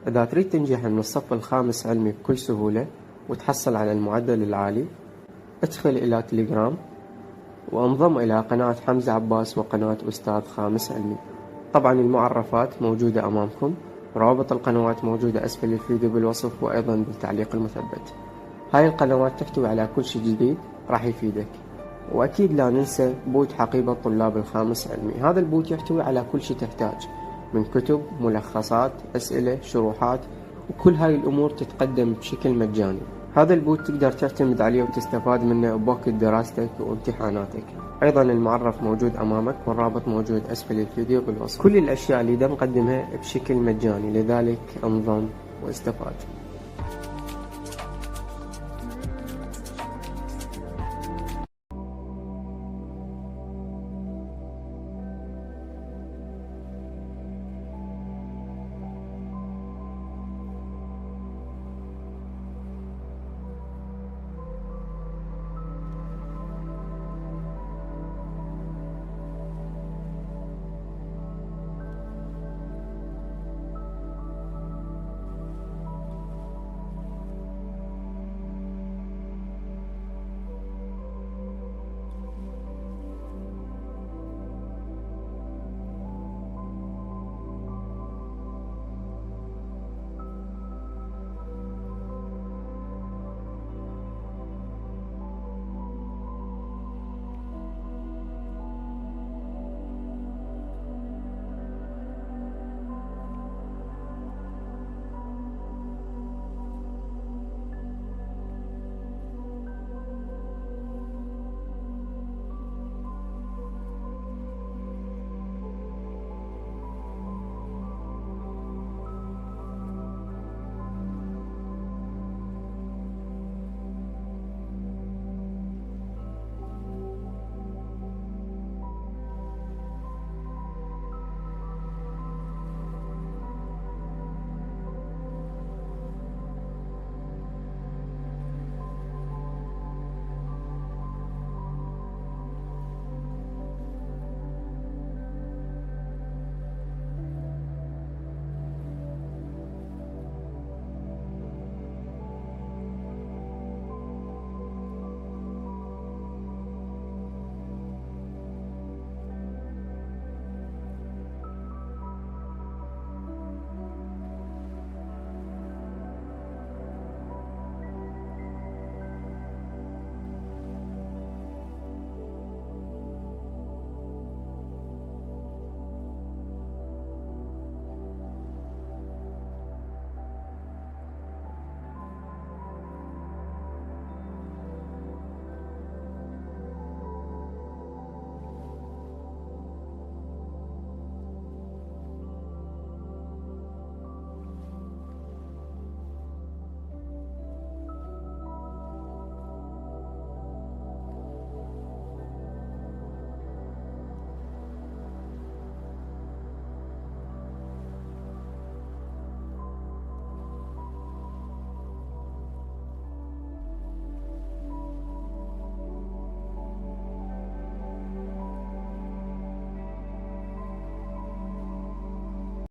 إذا تريد تنجح من الصف الخامس علمي بكل سهولة وتحصل على المعدل العالي، ادخل إلى تليجرام وانضم إلى قناة حمزة عباس وقناة أستاذ خامس علمي. طبعا المعرفات موجودة أمامكم، روابط القنوات موجودة أسفل الفيديو بالوصف وأيضا بالتعليق المثبت. هاي القنوات تحتوي على كل شيء جديد راح يفيدك. وأكيد لا ننسى بوت حقيبة طلاب الخامس علمي. هذا البوت يحتوي على كل شيء تحتاج من كتب، ملخصات، أسئلة، شروحات، وكل هاي الأمور تتقدم بشكل مجاني. هذا البوت تقدر تعتمد عليه وتستفاد منه بوقت دراستك وامتحاناتك. أيضا المعرف موجود أمامك والرابط موجود أسفل الفيديو بالوصف. كل الأشياء اللي نقدمها بشكل مجاني، لذلك انضم واستفاد.